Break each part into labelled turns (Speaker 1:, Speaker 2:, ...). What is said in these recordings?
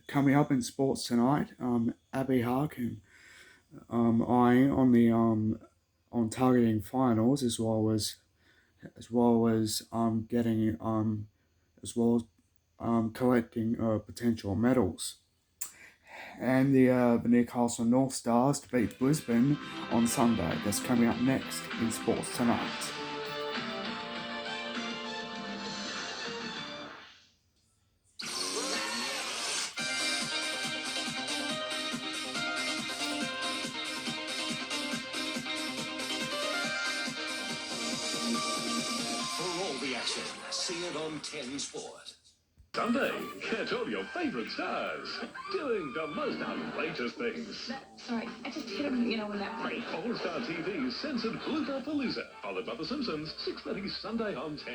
Speaker 1: coming up in sports tonight, Abby Harkin eyeing on the on targeting finals as well as getting as well as collecting potential medals. And the Newcastle North Stars to beat Brisbane on Sunday. That's coming up next in sports tonight.
Speaker 2: For all the action, see it on 10 Sport.
Speaker 3: Sunday, catch all your favourite stars doing the most outrageous things.
Speaker 4: Sorry, I just hit him, with that plate.
Speaker 3: All-Star TV's censored Blooper Palooza, followed by The Simpsons, 6:30 Sunday on 10.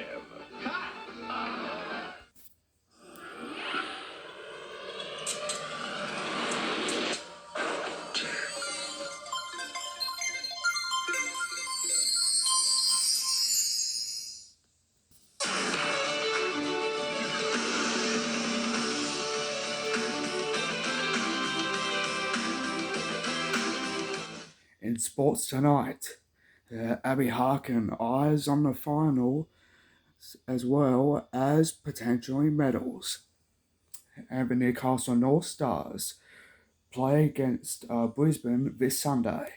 Speaker 1: In sports tonight, Abby Harkin eyes on the final as well as potentially medals. And the Newcastle North Stars play against Brisbane this Sunday.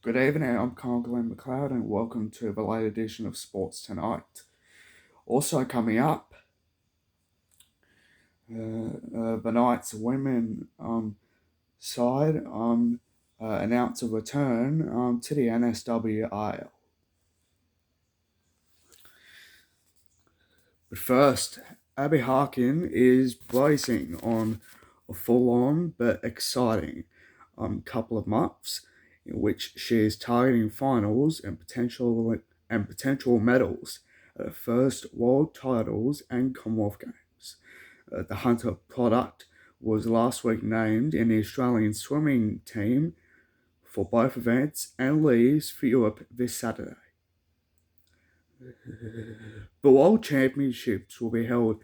Speaker 1: Good evening, I'm Carl Glenn McLeod and welcome to the late edition of Sports Tonight. Also coming up, the Knights women side announce a return to the NSWIL. But first, Abby Harkin is bracing on a full-on but exciting couple of months in which she is targeting finals and potential medals at her first world titles and Commonwealth Games. The Hunter product was last week named in the Australian swimming team for both events and leaves for Europe this Saturday. The World Championships will be held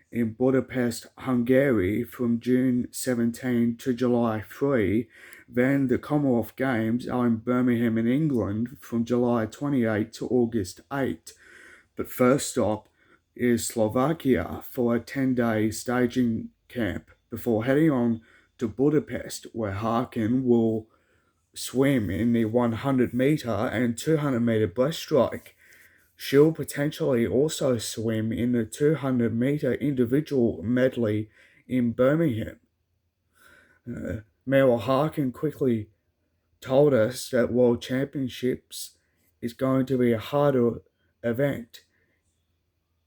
Speaker 1: in Budapest, Hungary from June 17 to July 3. Then the Commonwealth Games are in Birmingham in England from July 28 to August 8. But first stop is Slovakia for a 10-day staging camp before heading on to Budapest, where Harkin will swim in the 100-metre and 200-metre breaststroke. She'll potentially also swim in the 200-metre individual medley in Birmingham. Meryl Harkin quickly told us that World Championships is going to be a harder event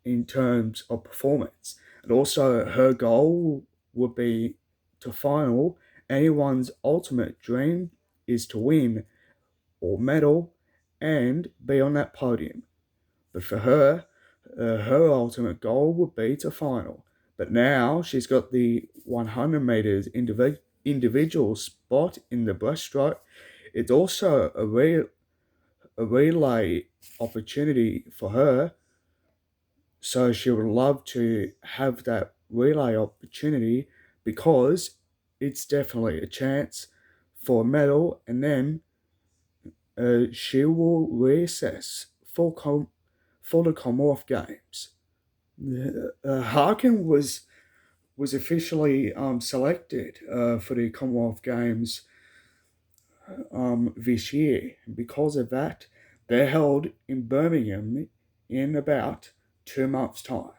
Speaker 1: in terms of performance. And also her goal would be to final. Anyone's ultimate dream is to win or medal and be on that podium. But for her, her ultimate goal would be to final. But now she's got the 100 metres individual spot in the breaststroke. It's also a relay opportunity for her. So she would love to have that relay opportunity because it's definitely a chance for a medal, and then she will reassess for the Commonwealth Games. Harkin was officially selected for the Commonwealth Games this year. Because of that, they're held in Birmingham in about 2 months' time.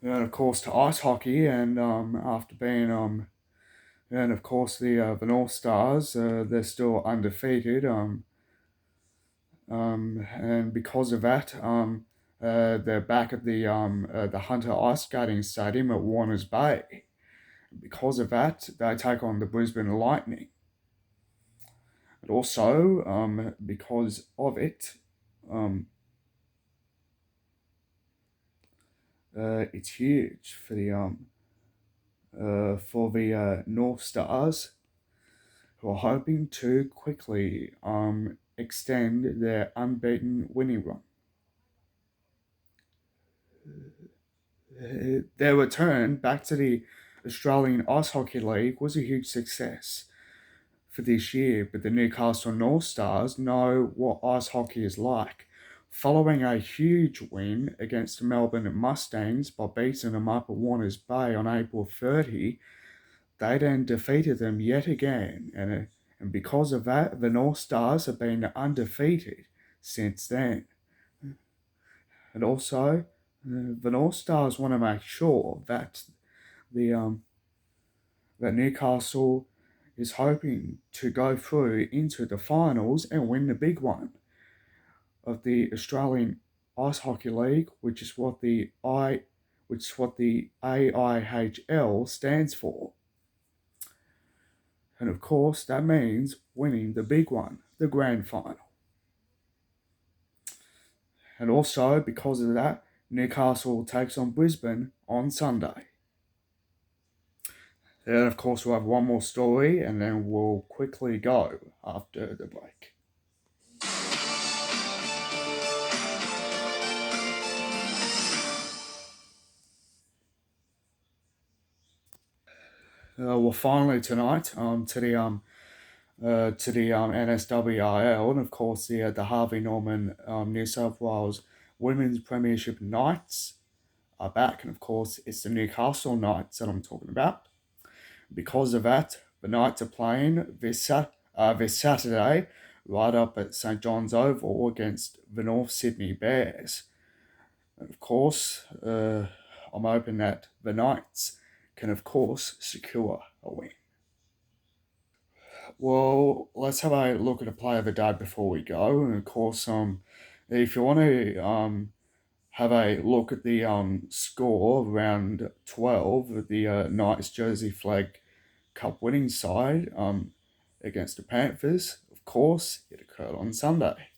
Speaker 1: And of course to ice hockey, and after being and of course the North Stars, they're still undefeated. And because of that, they're back at the Hunter Ice Skating Stadium at Warners Bay. Because of that, they take on the Brisbane Lightning. And also, because of it, it's huge for the for the North Stars, who are hoping to quickly extend their unbeaten winning run. Their return back to the Australian Ice Hockey League was a huge success for this year, but the Newcastle North Stars know what ice hockey is like. Following a huge win against the Melbourne Mustangs by beating them up at Warners Bay on April 30, they then defeated them yet again, and because of that, the North Stars have been undefeated since then. And also, the North Stars want to make sure that that Newcastle is hoping to go through into the finals and win the big one of the Australian Ice Hockey League, which is what the AIHL stands for. And of course, that means winning the big one, the grand final. And also, because of that, Newcastle takes on Brisbane on Sunday. Then, of course, we'll have one more story and then we'll quickly go after the break. Well, finally tonight, to the NSWIL, and of course the Harvey Norman New South Wales Women's Premiership Knights are back, and of course it's the Newcastle Knights that I'm talking about. Because of that, the Knights are playing this Saturday right up at St John's Oval against the North Sydney Bears. And of course, I'm hoping that the Knights can, of course, secure a win. Well, let's have a look at a play of the day before we go. And of course, if you want to have a look at the score of round 12 of the Knights Jersey Flag Cup winning side against the Panthers, of course, it occurred on Sunday.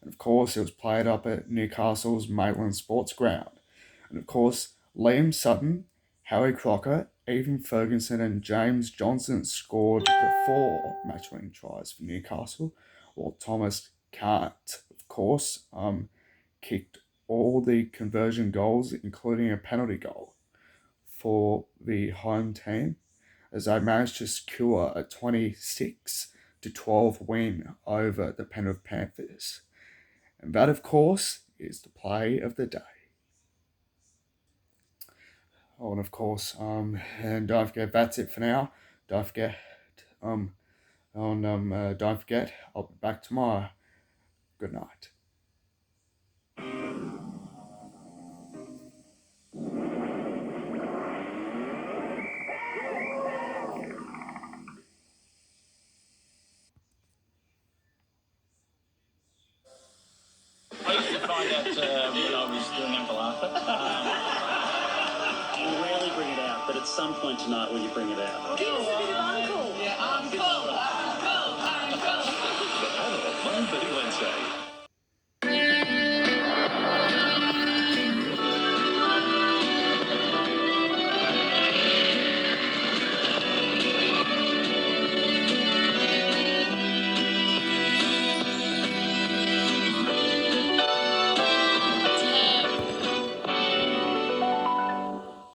Speaker 1: And of course, it was played up at Newcastle's Maitland Sports Ground. And of course, Liam Sutton, Harry Crocker, Ethan Ferguson, and James Johnson scored the 4 match-winning tries for Newcastle, while Thomas Cant, of course, kicked all the conversion goals, including a penalty goal, for the home team, as they managed to secure a 26-12 win over the Penrith Panthers. And that, of course, is the play of the day. Oh, and of course, and don't forget, that's it for now. Don't forget, don't forget, I'll be back tomorrow. Good night.
Speaker 5: I used to find out when I was doing Uncle Arthur.
Speaker 6: You rarely bring it out, but at some point tonight, will you bring it out?
Speaker 4: Give us a bit of uncle.
Speaker 5: Yeah, Uncle.
Speaker 3: The panel, Monday, Wednesday.